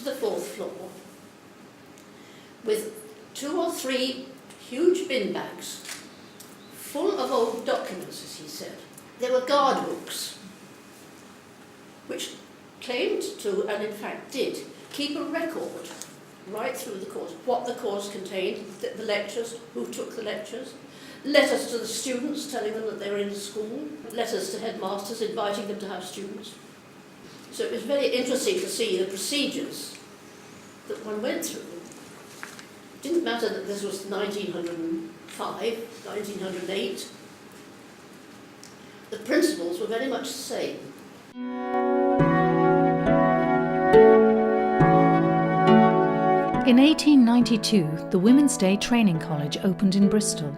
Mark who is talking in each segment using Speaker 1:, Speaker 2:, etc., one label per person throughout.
Speaker 1: to the 4th floor with 2 or 3 huge bin bags full of old documents, as he said. They were guard books, which claimed to, and in fact did, keep a record right through the course, what the course contained, the lectures, who took the lectures, letters to the students telling them that they were in school, letters to headmasters inviting them to have students. So it was very interesting to see the procedures that one went through. It didn't matter that this was 1905, 1908. The principles were very much the same.
Speaker 2: In 1892, the Women's Day Training College opened in Bristol.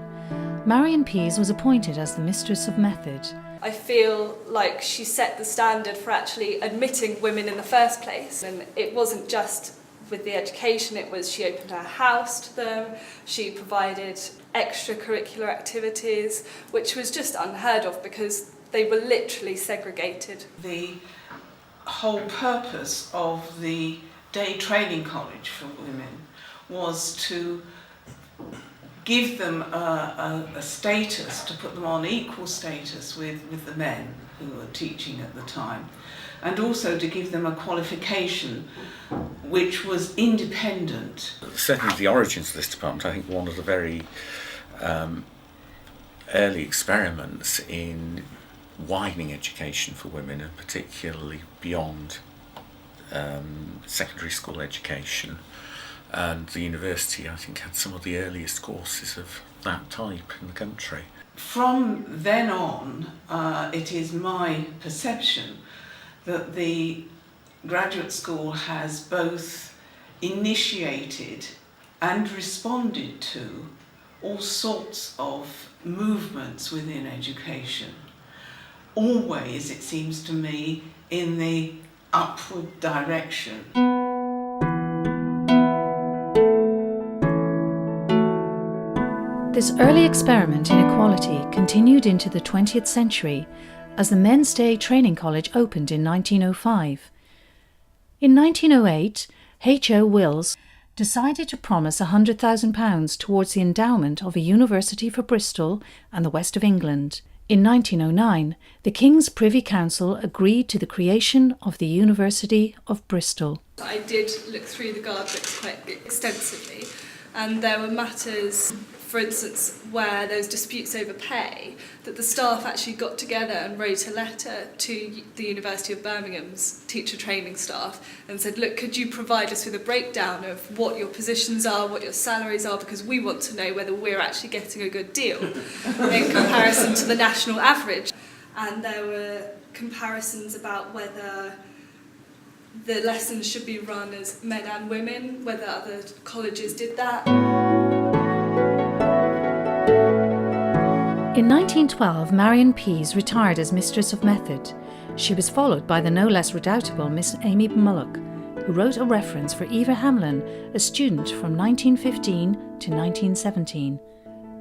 Speaker 2: Marion Pease was appointed as the Mistress of Method.
Speaker 3: I feel like she set the standard for actually admitting women in the first place. And it wasn't just with the education, it was she opened her house to them, she provided extracurricular activities, which was just unheard of because they were literally segregated.
Speaker 4: The whole purpose of the Day Training College for women was to give them a status, to put them on equal status with the men who were teaching at the time, and also to give them a qualification which was independent.
Speaker 5: Certainly the origins of this department, I think one of the very early experiments in widening education for women, and particularly beyond secondary school education. And the university, I think, had some of the earliest courses of that type in the country.
Speaker 4: From then on, it is my perception that the graduate school has both initiated and responded to all sorts of movements within education. Always, it seems to me, in the upward direction.
Speaker 2: This early experiment in equality continued into the 20th century as the Men's Day Training College opened in 1905. In 1908, H.O. Wills decided to promise £100,000 towards the endowment of a university for Bristol and the west of England. In 1909, the King's Privy Council agreed to the creation of the University of Bristol.
Speaker 3: I did look through the guard books quite extensively, and there were matters, for instance, where there was disputes over pay, that the staff actually got together and wrote a letter to the University of Birmingham's teacher training staff and said, look, could you provide us with a breakdown of what your positions are, what your salaries are, because we want to know whether we're actually getting a good deal in comparison to the national average. And there were comparisons about whether the lessons should be run as men and women, whether other colleges did that.
Speaker 2: In 1912, Marion Pease retired as Mistress of Method. She was followed by the no less redoubtable Miss Amy Mullock, who wrote a reference for Eva Hamlin, a student from 1915 to 1917.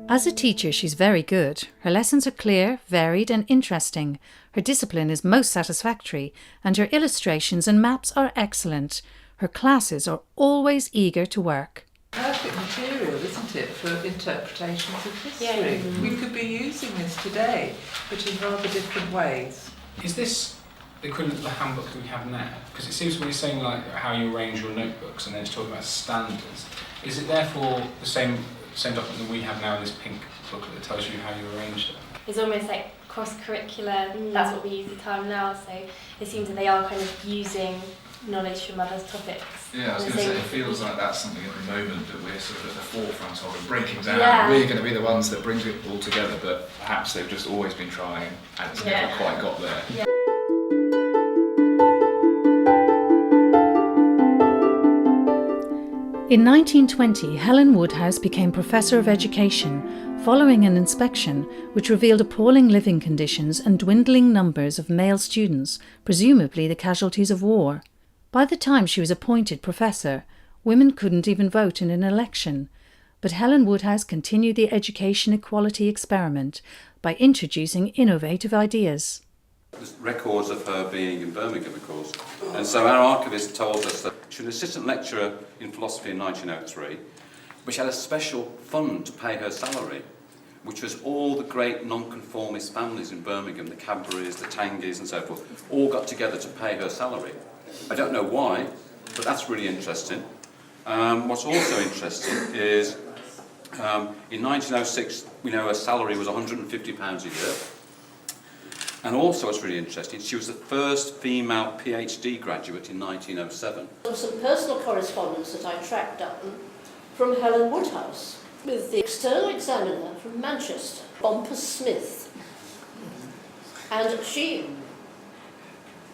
Speaker 2: As a teacher, she's very good. Her lessons are clear, varied and interesting. Her discipline is most satisfactory, and her illustrations and maps are excellent. Her classes are always eager to work.
Speaker 6: Perfect material, isn't it, for interpretations of history?
Speaker 1: Yeah.
Speaker 6: We could be using this today, but in rather different ways.
Speaker 7: Is this the equivalent of the handbook that we have now? Because it seems when you're saying like how you arrange your notebooks and then it's talking about standards, is it therefore the same document that we have now in this pink booklet that tells you how you arranged it?
Speaker 8: It's almost like cross-curricular, that's what we use the term now, so it seems that they are kind of using knowledge from other topics.
Speaker 9: Yeah, I was going to say, it feels like that's something at the moment that we're sort of at the forefront of and breaking down.
Speaker 8: Yeah.
Speaker 9: We're going to be the ones that brings it all together, but perhaps they've just always been trying and it's never quite got there.
Speaker 8: Yeah.
Speaker 2: In 1920, Helen Woodhouse became Professor of Education, following an inspection which revealed appalling living conditions and dwindling numbers of male students, presumably the casualties of war. By the time she was appointed professor, women couldn't even vote in an election, but Helen Woodhouse continued the education equality experiment by introducing innovative ideas.
Speaker 10: There's records of her being in Birmingham, of course. And so our archivist told us that she was an assistant lecturer in philosophy in 1903, but she had a special fund to pay her salary, which was all the great nonconformist families in Birmingham, the Cadburys, the Tangys and so forth, all got together to pay her salary. I don't know why, but that's really interesting. What's also interesting is in 1906, we know her salary was £150 a year. And also what's really interesting, she was the first female PhD graduate in 1907.
Speaker 1: There was some personal correspondence that I tracked down from Helen Woodhouse with the external examiner from Manchester, Bumpus Smith. And she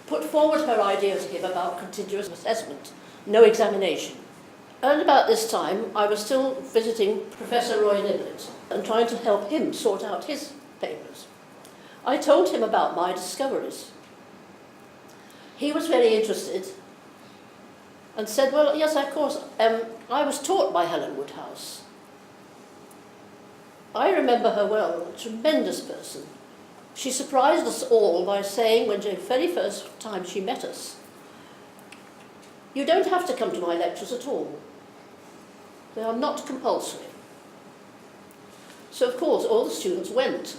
Speaker 1: put forward her idea to him about continuous assessment, no examination. And about this time, I was still visiting Professor Roy Niblett and trying to help him sort out his papers. I told him about my discoveries. He was very interested and said, well, yes, of course, I was taught by Helen Woodhouse. I remember her well, a tremendous person. She surprised us all by saying, when the very first time she met us, you don't have to come to my lectures at all. They are not compulsory. So, of course, all the students went.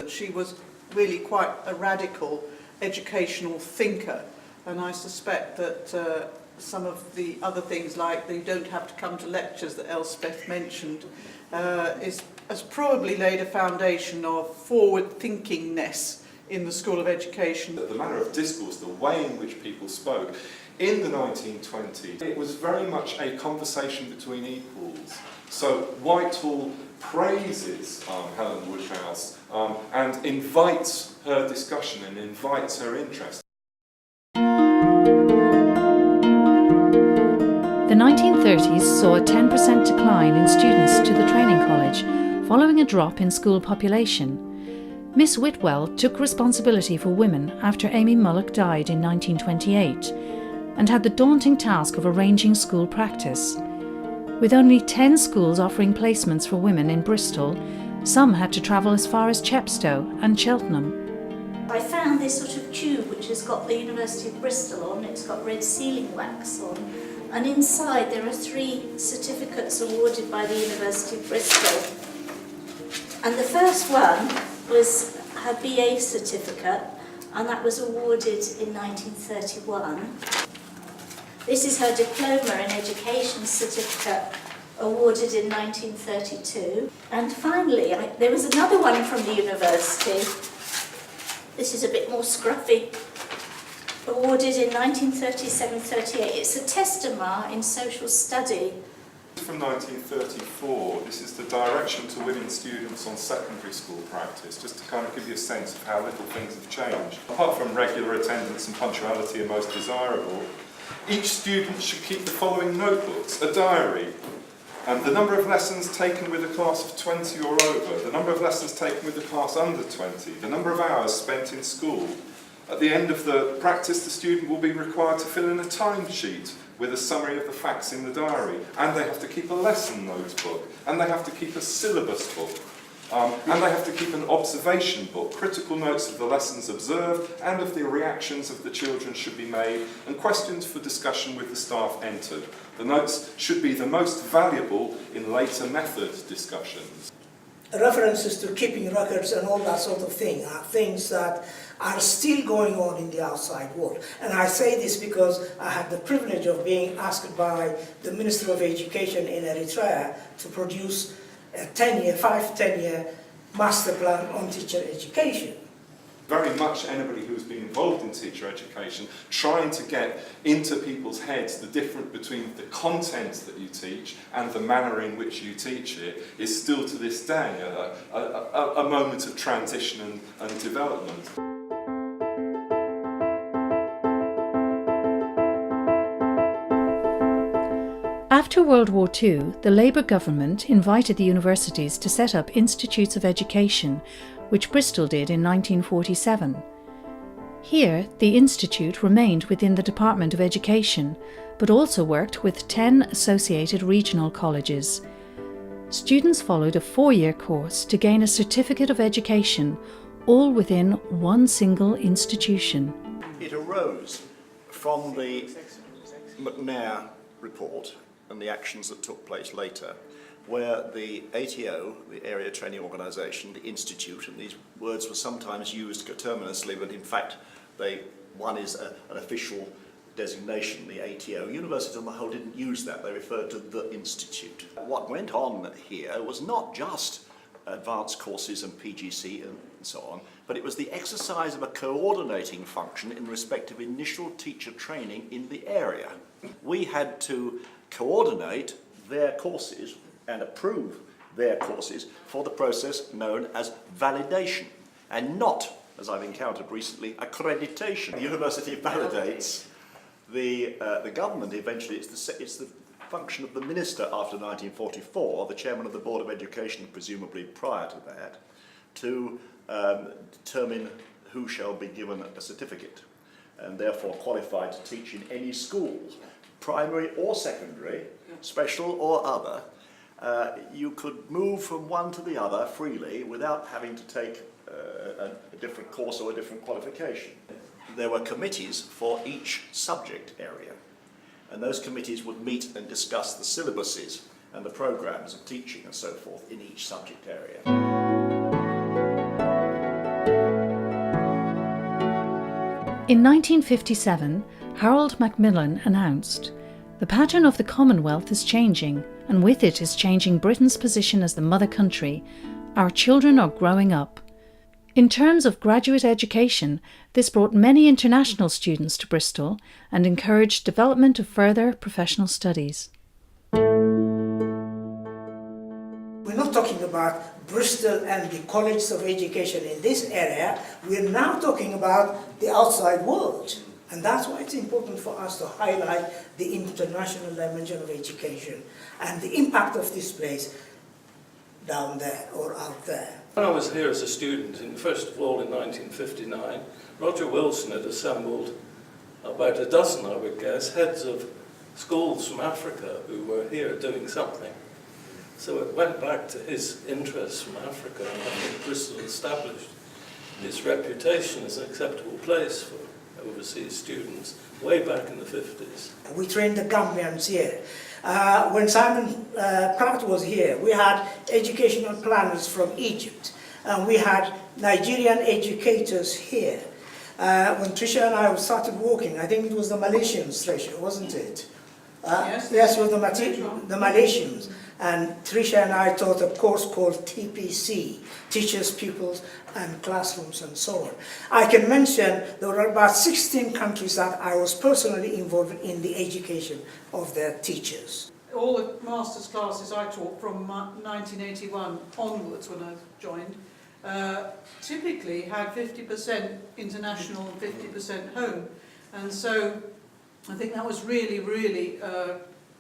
Speaker 11: She was really quite a radical educational thinker, and I suspect that some of the other things, like you don't have to come to lectures that Elspeth mentioned, has probably laid a foundation of forward-thinkingness in the School of Education.
Speaker 12: The manner of discourse, the way in which people spoke, in the 1920s, it was very much a conversation between equals. So Whitehall praises Helen Woodhouse and invites her discussion and invites her interest.
Speaker 2: The 1930s saw a 10% decline in students to the training college, following a drop in school population. Miss Whitwell took responsibility for women after Amy Mullock died in 1928 and had the daunting task of arranging school practice. With only 10 schools offering placements for women in Bristol, some had to travel as far as Chepstow and Cheltenham.
Speaker 13: I found this sort of tube which has got the University of Bristol on, it's got red sealing wax on, and inside there are 3 certificates awarded by the University of Bristol. And the first one was her BA certificate, and that was awarded in 1931. This is her Diploma in Education certificate, awarded in 1932. And finally, there was another one from the university. This is a bit more scruffy. Awarded in 1937-38. It's a testamar in social study.
Speaker 12: From 1934, this is the Direction to Women Students on Secondary School Practice, just to kind of give you a sense of how little things have changed. Apart from regular attendance and punctuality are most desirable, each student should keep the following notebooks: a diary, and the number of lessons taken with a class of 20 or over, the number of lessons taken with a class under 20, the number of hours spent in school. At the end of the practice, the student will be required to fill in a timesheet with a summary of the facts in the diary, and they have to keep a lesson notebook, and they have to keep a syllabus book, and they have to keep an observation book. Critical notes of the lessons observed and of the reactions of the children should be made, and questions for discussion with the staff entered. The notes should be the most valuable in later method discussions.
Speaker 14: References to keeping records and all that sort of thing are things that are still going on in the outside world. And I say this because I had the privilege of being asked by the Minister of Education in Eritrea to produce a 5-10-year master plan on teacher education.
Speaker 12: Very much anybody who's been involved in teacher education, trying to get into people's heads the difference between the content that you teach and the manner in which you teach it, is still to this day a moment of transition and development.
Speaker 2: After World War II, the Labour government invited the universities to set up institutes of education, which Bristol did in 1947. Here, the institute remained within the Department of Education, but also worked with 10 associated regional colleges. Students followed a 4-year course to gain a certificate of education, all within one single institution.
Speaker 15: It arose from the McNair report and the actions that took place later, where the ATO, the Area Training Organisation, the Institute, and these words were sometimes used coterminously, but in fact one is an official designation, the ATO. Universities on the whole didn't use that, they referred to the Institute. What went on here was not just advanced courses and PGC and so on, but it was the exercise of a coordinating function in respect of initial teacher training in the area. We had to coordinate their courses and approve their courses for the process known as validation, and not, as I've encountered recently, accreditation. The university validates, the government eventually, it's the function of the minister after 1944, the chairman of the Board of Education presumably prior to that, to determine who shall be given a certificate and therefore qualified to teach in any school, primary or secondary, special or other. You could move from one to the other freely without having to take a different course or a different qualification. There were committees for each subject area, and those committees would meet and discuss the syllabuses and the programs of teaching and so forth in each subject area.
Speaker 2: In 1957, Harold Macmillan announced, "The pattern of the Commonwealth is changing, and with it is changing Britain's position as the mother country. Our children are growing up." In terms of graduate education, this brought many international students to Bristol and encouraged development of further professional studies.
Speaker 14: We're not talking about Bristol and the colleges of education in this area. We're now talking about the outside world. And that's why it's important for us to highlight the international dimension of education and the impact of this place down there or out there.
Speaker 16: When I was here as a student, first of all in 1959, Roger Wilson had assembled about a dozen, I would guess, heads of schools from Africa who were here doing something. So it went back to his interests from Africa, and I think Bristol established its reputation as an acceptable place for overseas students way back in the 50s.
Speaker 14: We trained the Gambians here. When Simon Pratt was here, we had educational planners from Egypt, and we had Nigerian educators here. When Tricia and I started working, I think it was the Malaysians, Tricia, wasn't it? Yes, it was the Malaysians. And Tricia and I taught a course called TPC, Teachers, Pupils and Classrooms and so on. I can mention there were about 16 countries that I was personally involved in the education of their teachers.
Speaker 11: All the master's classes I taught from 1981 onwards when I joined typically had 50% international and 50% home. And so I think that was really, really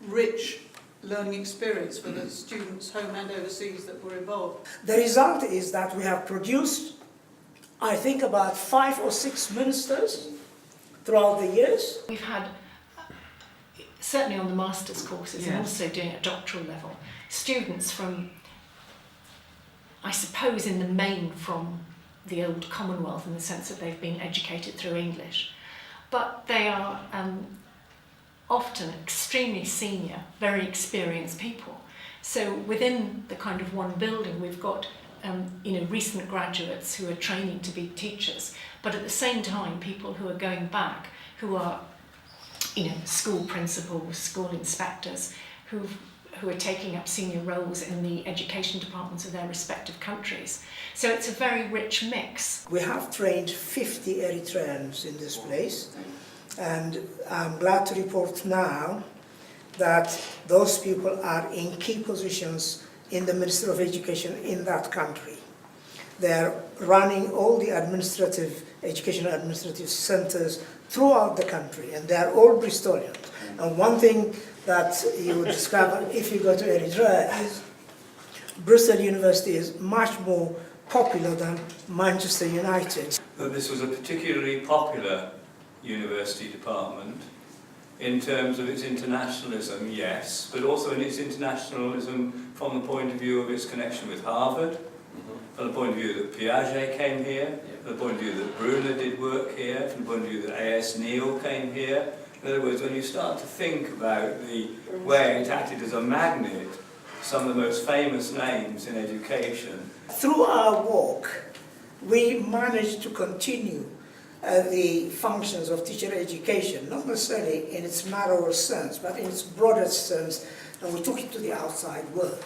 Speaker 11: rich learning experience for the students home and overseas that were involved.
Speaker 14: The result is that we have produced, I think, about 5 or 6 ministers throughout the years.
Speaker 17: We've had, certainly on the master's courses and also doing at doctoral level, students from, I suppose in the main from the old Commonwealth in the sense that they've been educated through English, but they are often extremely senior, very experienced people. So within the kind of one building, we've got recent graduates who are training to be teachers, but at the same time, people who are going back, who are, school principals, school inspectors, who are taking up senior roles in the education departments of their respective countries. So it's a very rich mix.
Speaker 14: We have trained 50 Eritreans in this place. And I'm glad to report now that those people are in key positions in the Ministry of Education in that country. They're running all the educational administrative centers throughout the country, and they're all Bristolians. And one thing that you would discover if you go to Eritrea is Bristol University is much more popular than Manchester United.
Speaker 18: This was a particularly popular university department in terms of its internationalism, yes, but also in its internationalism from the point of view of its connection with Harvard, from the point of view that Piaget came here, from the point of view that Brunner did work here, from the point of view that A.S. Neal came here. In other words, when you start to think about the way it acted as a magnet, some of the most famous names in education.
Speaker 14: Through our work, we managed to continue the functions of teacher education, not necessarily in its narrower sense, but in its broader sense, and we took it to the outside world.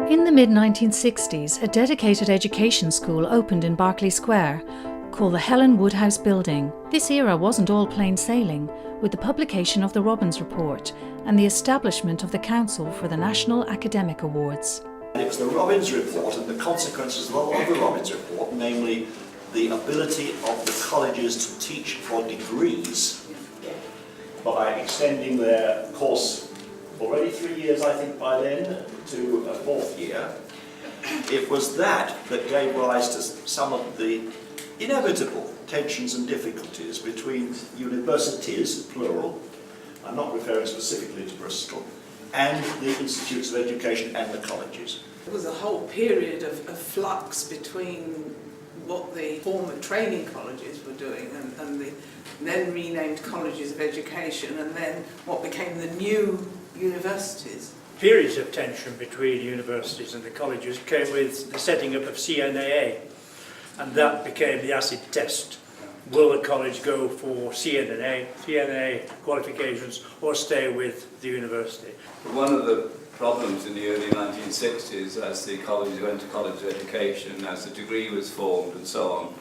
Speaker 2: In the mid-1960s, a dedicated education school opened in Berkeley Square, called the Helen Woodhouse Building. This era wasn't all plain sailing, with the publication of the Robbins Report and the establishment of the Council for the National Academic Awards.
Speaker 15: It was the Robbins Report and the consequences of the Robbins Report, namely the ability of the colleges to teach for degrees by extending their course, already 3 years I think by then, to a 4th year. It was that gave rise to some of the inevitable tensions and difficulties between universities, plural, I'm not referring specifically to Bristol, and the institutes of education and the colleges.
Speaker 4: There was a whole period of flux between what the former training colleges were doing and the then renamed colleges of education, and then what became the new universities.
Speaker 19: Periods of tension between universities and the colleges came with the setting up of CNAA, and that became the acid test. Will a college go for CNA qualifications, or stay with the university?
Speaker 18: One of the problems in the early 1960s, as the colleges went to college of education, as the degree was formed and so on,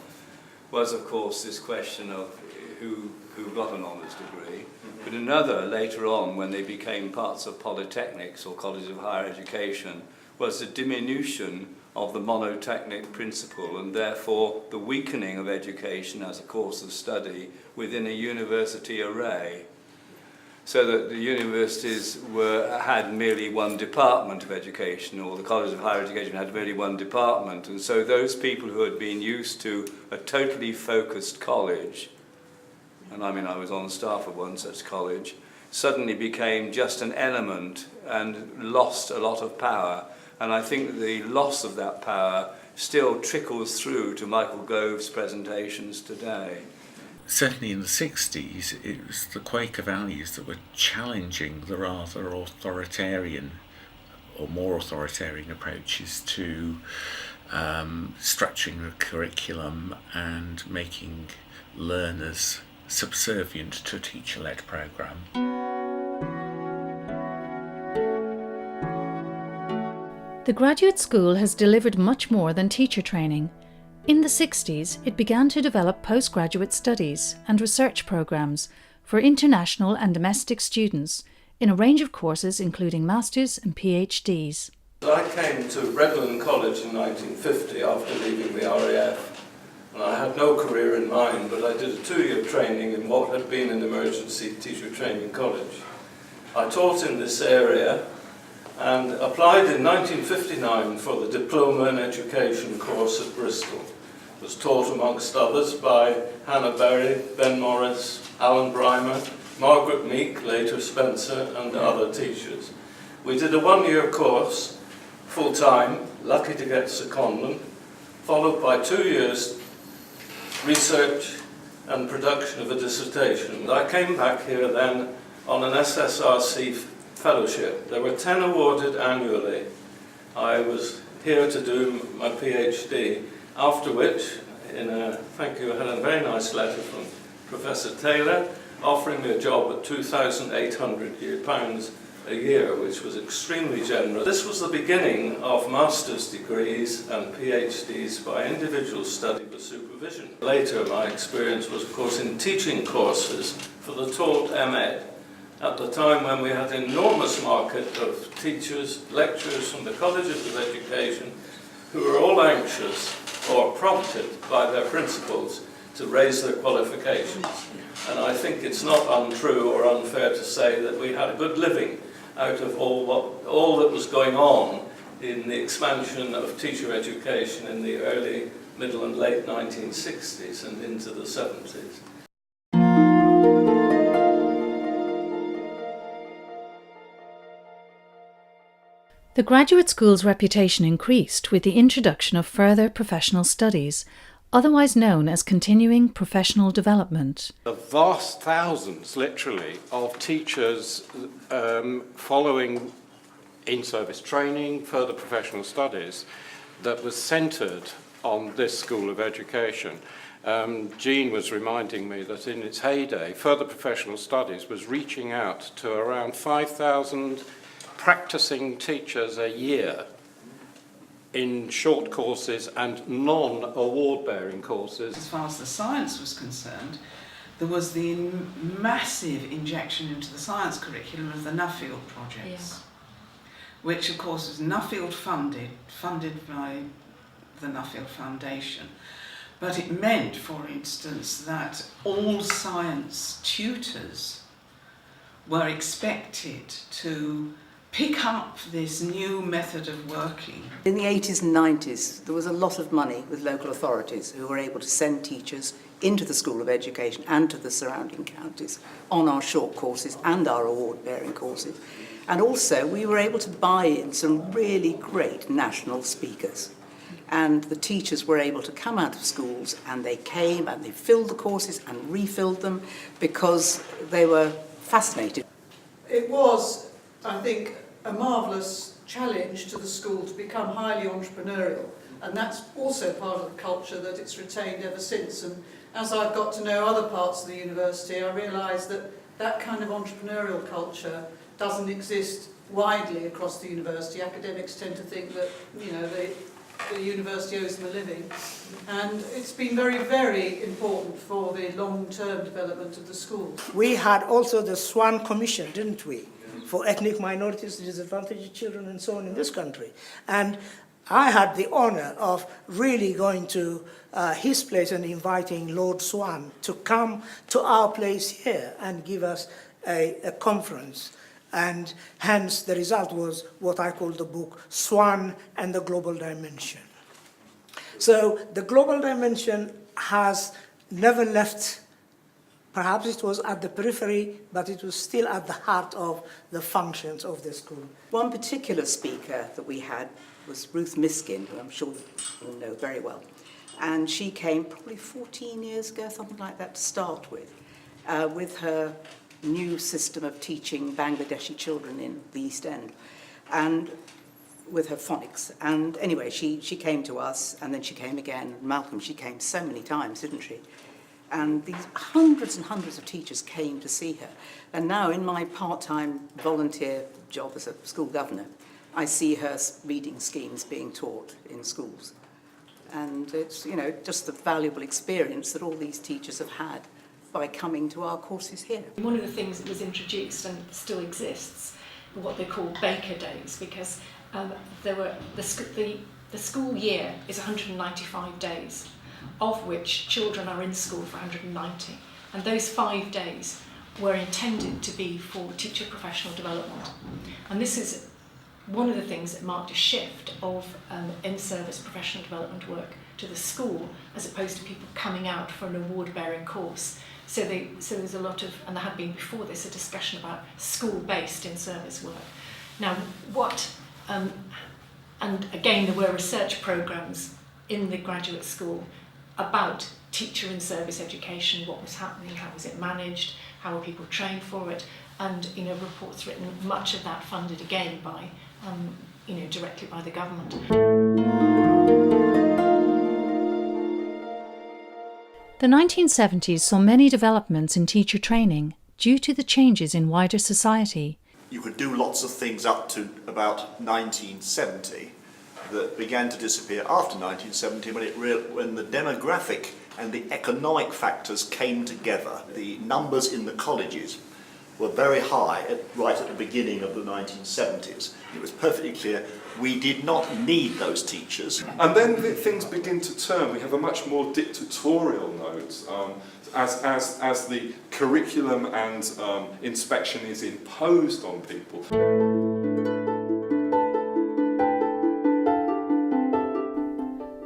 Speaker 18: was of course this question of who got an honours degree. But another, later on, when they became parts of polytechnics or colleges of higher education, was the diminution of the monotechnic principle, and therefore the weakening of education as a course of study within a university array, so that the universities had merely one department of education, or the colleges of higher education had merely one department, and so those people who had been used to a totally focused college, and I mean I was on staff of one such college, suddenly became just an element and lost a lot of power. And I think that the loss of that power still trickles through to Michael Gove's presentations today.
Speaker 5: Certainly in the 60s, it was the Quaker values that were challenging the rather authoritarian or more authoritarian approaches to structuring the curriculum and making learners subservient to a teacher-led programme.
Speaker 2: The graduate school has delivered much more than teacher training. In the 60s, it began to develop postgraduate studies and research programs for international and domestic students in a range of courses including masters and PhDs.
Speaker 16: I came to Redland College in 1950 after leaving the RAF, and I had no career in mind, but I did a 2-year training in what had been an emergency teacher training college. I taught in this area and applied in 1959 for the Diploma in Education course at Bristol. It was taught amongst others by Hannah Berry, Ben Morris, Alan Brymer, Margaret Meek, later Spencer, and other teachers. We did a 1-year course, full-time, lucky to get secondment, followed by 2 years research and production of a dissertation. I came back here then on an SSRC fellowship. There were 10 awarded annually. I was here to do my PhD, after which, thank you, I had a very nice letter from Professor Taylor offering me a job at £2,800 a year, which was extremely generous. This was the beginning of master's degrees and PhDs by individual study with supervision. Later, my experience was, of course, in teaching courses for the taught MEd, at the time when we had an enormous market of teachers, lecturers from the colleges of education who were all anxious or prompted by their principals to raise their qualifications. And I think it's not untrue or unfair to say that we had a good living out of all that was going on in the expansion of teacher education in the early, middle and late 1960s and into the 70s.
Speaker 2: The The graduate school's reputation increased with the introduction of further professional studies, otherwise known as continuing professional development.
Speaker 20: The vast thousands, literally, of teachers following in-service training, further professional studies, that was centred on this school of education. Jean was reminding me that in its heyday, further professional studies was reaching out to around 5,000 practising teachers a year in short courses and non-award-bearing courses.
Speaker 4: As far as the science was concerned, there was the massive injection into the science curriculum of the Nuffield projects, which of course was Nuffield funded by the Nuffield Foundation. But it meant, for instance, that all science tutors were expected to pick up this new method of working.
Speaker 21: In the 80s and 90s, there was a lot of money with local authorities who were able to send teachers into the School of Education and to the surrounding counties on our short courses and our award-bearing courses. And also, we were able to buy in some really great national speakers. And the teachers were able to come out of schools, and they came and they filled the courses and refilled them because they were fascinated.
Speaker 11: It was, I think, a marvellous challenge to the school to become highly entrepreneurial, and that's also part of the culture that it's retained ever since. And as I've got to know other parts of the university, I realise that that kind of entrepreneurial culture doesn't exist widely across the university. Academics tend to think that, you know, the university owes them a living, and it's been very, very important for the long-term development of the school.
Speaker 14: We had also the Swan Commission, didn't we, for ethnic minorities, disadvantaged children and so on in this country. And I had the honour of really going to his place and inviting Lord Swan to come to our place here and give us a conference. And hence the result was what I call the book Swan and the Global Dimension. So the global dimension has never left. Perhaps it was at the periphery, but it was still at the heart of the functions of the school.
Speaker 21: One particular speaker that we had was Ruth Miskin, who I'm sure you all know very well. And she came probably 14 years ago, something like that, to start with her new system of teaching Bangladeshi children in the East End, and with her phonics. And anyway, she came to us, and then she came again. Malcolm, she came so many times, didn't she? And these hundreds and hundreds of teachers came to see her. And now in my part-time volunteer job as a school governor, I see her reading schemes being taught in schools. And it's, you know, just the valuable experience that all these teachers have had by coming to our courses here.
Speaker 17: One of the things that was introduced and still exists are what they call Baker Days, because the school year is 195 days, of which children are in school for 190. And those 5 days were intended to be for teacher professional development. And this is one of the things that marked a shift of in-service professional development work to the school, as opposed to people coming out for an award-bearing course. So there's a lot of, and there had been before this, a discussion about school-based in-service work. Now, and again, there were research programmes in the graduate school about teacher in-service education, what was happening, how was it managed, how were people trained for it, and, you know, reports written, much of that funded again by, you know, directly by the government.
Speaker 2: The 1970s saw many developments in teacher training due to the changes in wider society.
Speaker 15: You could do lots of things up to about 1970 that began to disappear after 1970 when the demographic and the economic factors came together. The numbers in the colleges were very high right at the beginning of the 1970s. It was perfectly clear we did not need those teachers.
Speaker 12: And then things begin to turn. We have a much more dictatorial note as the curriculum and inspection is imposed on people.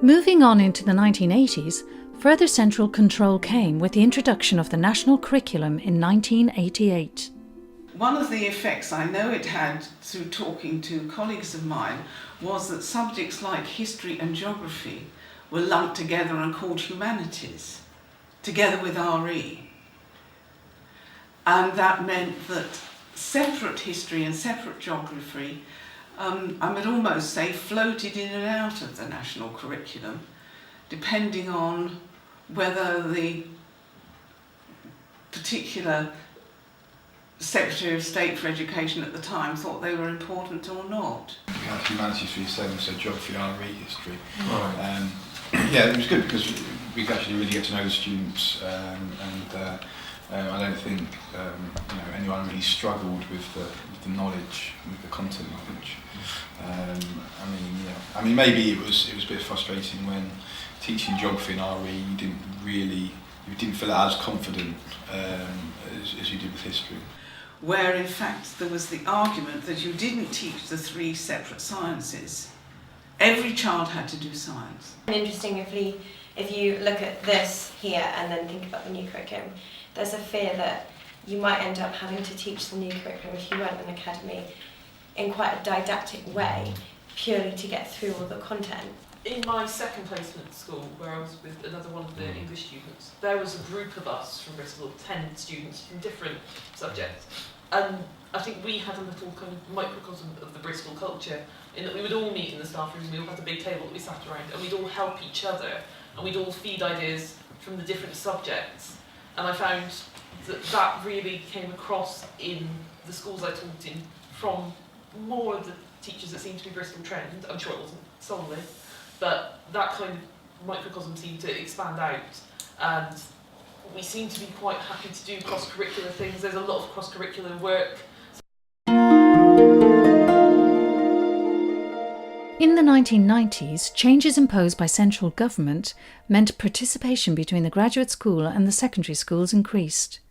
Speaker 2: Moving on into the 1980s, further central control came with the introduction of the national curriculum in 1988.
Speaker 4: One of the effects I know it had through talking to colleagues of mine was that subjects like history and geography were lumped together and called humanities, together with RE. And that meant that separate history and separate geography, I would almost say, floated in and out of the national curriculum, depending on whether the particular Secretary of State for Education at the time thought they were important or not.
Speaker 3: We had humanities 3-7, so geography, RE, history. Right. Yeah, it was good because we could actually really get to know the students, and I don't think anyone really struggled with the knowledge, with the content knowledge. I mean, maybe it was a bit frustrating when teaching geography and RE you didn't feel as confident as you did with history.
Speaker 4: Where in fact there was the argument that you didn't teach the 3 separate sciences. Every child had to do science.
Speaker 8: Interesting, if you look at this here and then think about the new curriculum, there's a fear that you might end up having to teach the new curriculum if you weren't an academy in quite a didactic way, purely to get through all the content.
Speaker 22: In my second placement school, where I was with another one of the English students, there was a group of us from Bristol, 10 students from different subjects. And I think we had a little kind of microcosm of the Bristol culture, in that we would all meet in the staff room, we all had a big table that we sat around, and we'd all help each other, and we'd all feed ideas from the different subjects. And I found that really came across in the schools I taught in from more of the teachers that seemed to be Bristol trained. I'm sure it wasn't solely, but that kind of microcosm seemed to expand out, and we seem to be quite happy to do cross-curricular things. There's a lot of cross-curricular work.
Speaker 2: In the 1990s, changes imposed by central government meant participation between the graduate school and the secondary schools increased.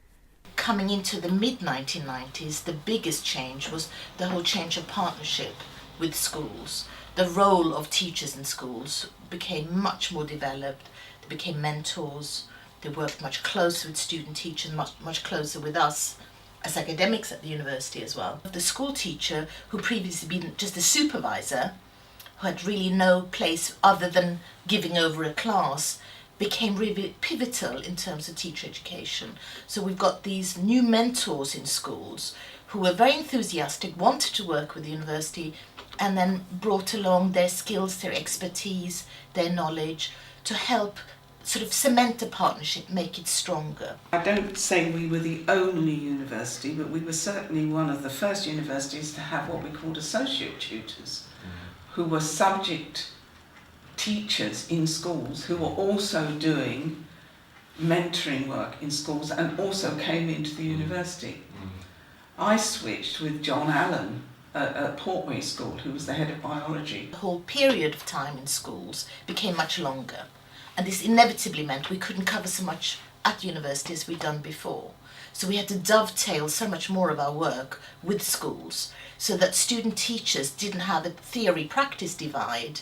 Speaker 23: Coming into the mid-1990s, the biggest change was the whole change of partnership with schools. The role of teachers in schools became much more developed. They became mentors. They worked much closer with student teachers, much closer with us as academics at the university as well. The school teacher, who previously been just a supervisor, who had really no place other than giving over a class, became really pivotal in terms of teacher education. So we've got these new mentors in schools who were very enthusiastic, wanted to work with the university, and then brought along their skills, their expertise, their knowledge to help sort of cement the partnership, make it stronger.
Speaker 4: I don't say we were the only university, but we were certainly one of the first universities to have what we called associate tutors, who were subject teachers in schools who were also doing mentoring work in schools and also came into the university. I switched with John Allen at Portway School, who was the head of biology.
Speaker 23: The whole period of time in schools became much longer, and this inevitably meant we couldn't cover so much at university as we'd done before. So we had to dovetail so much more of our work with schools, so that student teachers didn't have a theory-practice divide,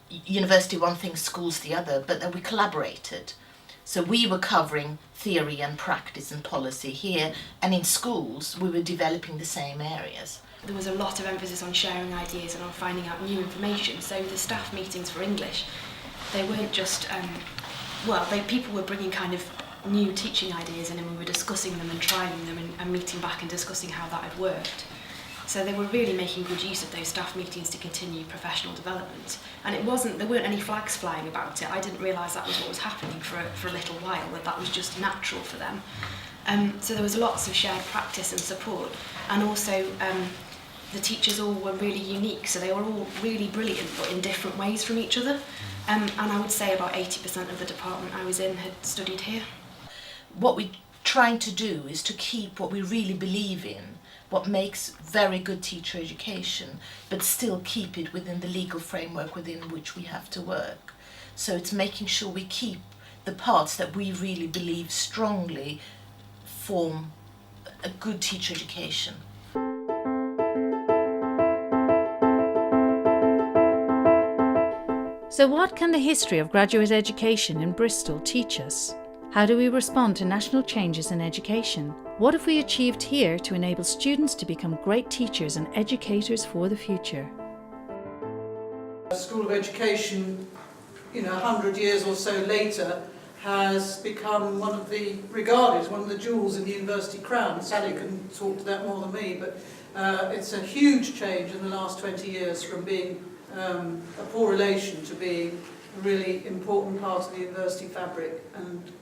Speaker 23: university one thing, schools the other, but that we collaborated. So we were covering theory and practice and policy here, and in schools we were developing the same areas.
Speaker 24: There was a lot of emphasis on sharing ideas and on finding out new information, so the staff meetings for English, they weren't just, people were bringing kind of new teaching ideas in, and we were discussing them and trying them and meeting back and discussing how that had worked. So they were really making good use of those staff meetings to continue professional development. And there weren't any flags flying about it. I didn't realise that was what was happening for a little while, that was just natural for them. So there was lots of shared practice and support, and also the teachers all were really unique, so they were all really brilliant but in different ways from each other. And I would say about 80% of the department I was in had studied here.
Speaker 23: What we're trying to do is to keep what we really believe in, what makes very good teacher education, but still keep it within the legal framework within which we have to work. So it's making sure we keep the parts that we really believe strongly form a good teacher education.
Speaker 2: So what can the history of graduate education in Bristol teach us? How do we respond to national changes in education? What have we achieved here to enable students to become great teachers and educators for the future?
Speaker 11: The School of Education, 100 years or so later, has become regarded as one of the jewels in the university crown. Sally can talk to that more than me, but it's a huge change in the last 20 years from being a poor relation to being a really important part of the university fabric, and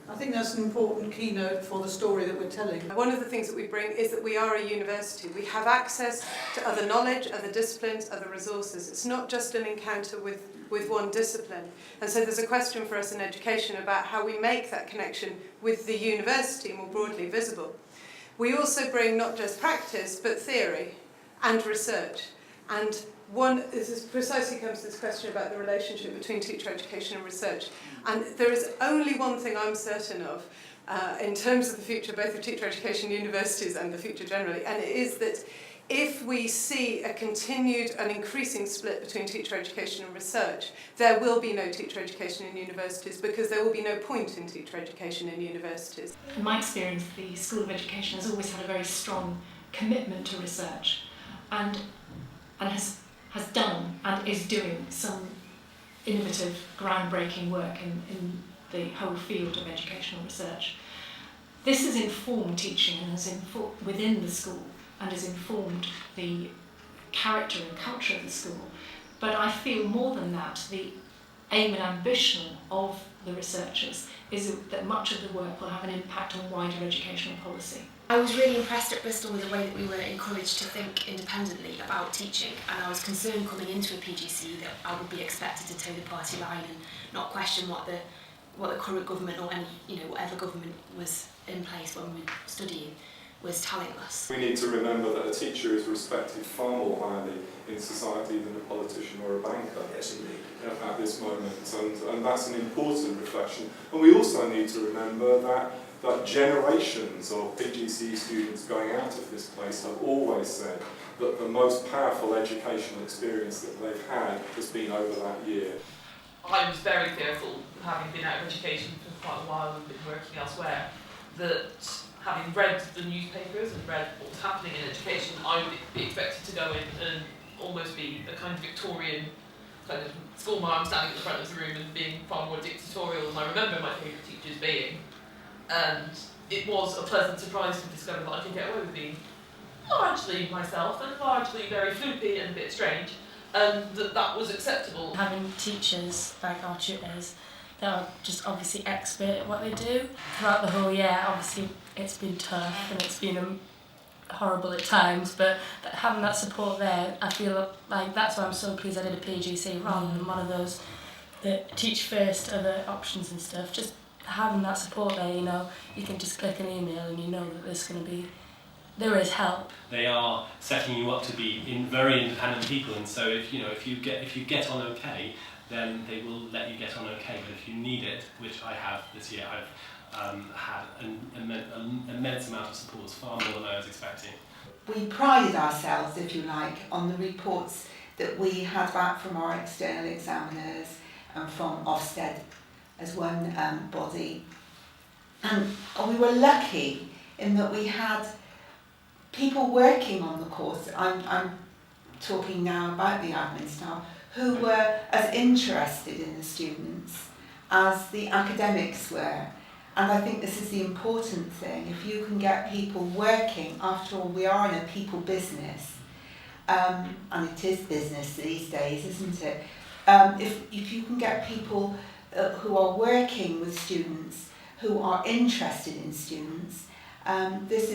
Speaker 11: I think that's an important keynote for the story that we're telling.
Speaker 6: One of the things that we bring is that we are a university. We have access to other knowledge, other disciplines, other resources. It's not just an encounter with one discipline. And so there's a question for us in education about how we make that connection with the university more broadly visible. We also bring not just practice, but theory and research. And this precisely comes to this question about the relationship between teacher education and research. And there is only one thing I'm certain of in terms of the future, both of teacher education, universities, and the future generally, and it is that if we see a continued and increasing split between teacher education and research, there will be no teacher education in universities, because there will be no point in teacher education in universities.
Speaker 17: In my experience, the School of Education has always had a very strong commitment to research, and has done and is doing some innovative, groundbreaking work in the whole field of educational research. This has informed teaching and has within the school, and has informed the character and culture of the school. But I feel more than that, the aim and ambition of the researchers is that much of the work will have an impact on wider educational policy.
Speaker 24: I was really impressed at Bristol with the way that we were encouraged to think independently about teaching, and I was concerned coming into a PGC that I would be expected to toe the party line and not question what the current government or whatever government was in place when we were studying was telling us.
Speaker 12: We need to remember that a teacher is respected far more highly in society than a politician or a banker.
Speaker 15: Yes, indeed.
Speaker 12: At this moment, and that's an important reflection. And we also need to remember that generations of PGC students going out of this place have always said that the most powerful educational experience that they've had has been over that year.
Speaker 22: I was very fearful, having been out of education for quite a while and been working elsewhere, that having read the newspapers and read what's happening in education, I would be expected to go in and almost be a kind of Victorian kind of schoolmarm standing at the front of the room and being far more dictatorial than I remember my favourite teachers being. And it was a pleasant surprise to discover that I could get away with being largely myself and largely very floopy and a bit strange, and that was acceptable.
Speaker 7: Having teachers like our tutors that are just obviously expert at what they do throughout the whole year, obviously it's been tough and it's been horrible at times, but having that support there, I feel like that's why I'm so pleased I did a PGC rather than one of those that teach first other options and stuff. Just having that support there, you can just click an email and you know that there is help.
Speaker 9: They are setting you up to be very independent people, and so if you get on okay, then they will let you get on okay. But if you need it, which I have this year, I've had an immense amount of support, far more than I was expecting.
Speaker 10: We prided ourselves, if you like, on the reports that we had back from our external examiners and from Ofsted as one body. And we were lucky in that we had people working on the course, I'm talking now about the admin staff, who were as interested in the students as the academics were. And I think this is the important thing. If you can get people working, after all, we are in a people business, and it is business these days, isn't it? If you can get people who are working with students, who are interested in students, this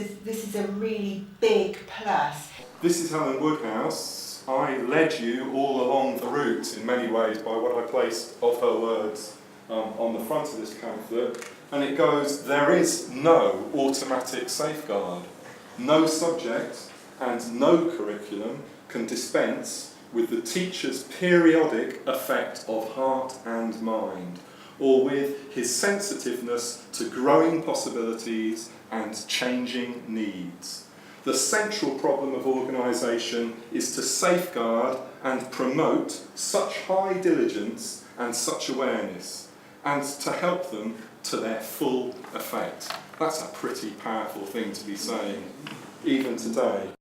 Speaker 10: is a really big plus.
Speaker 12: This is Helen Woodhouse. I led you all along the route in many ways by what I placed of her words on the front of this pamphlet. And it goes, there is no automatic safeguard. No subject and no curriculum can dispense with the teacher's periodic effect of heart and mind, or with his sensitiveness to growing possibilities and changing needs. The central problem of organisation is to safeguard and promote such high diligence and such awareness, and to help them to their full effect. That's a pretty powerful thing to be saying, even today.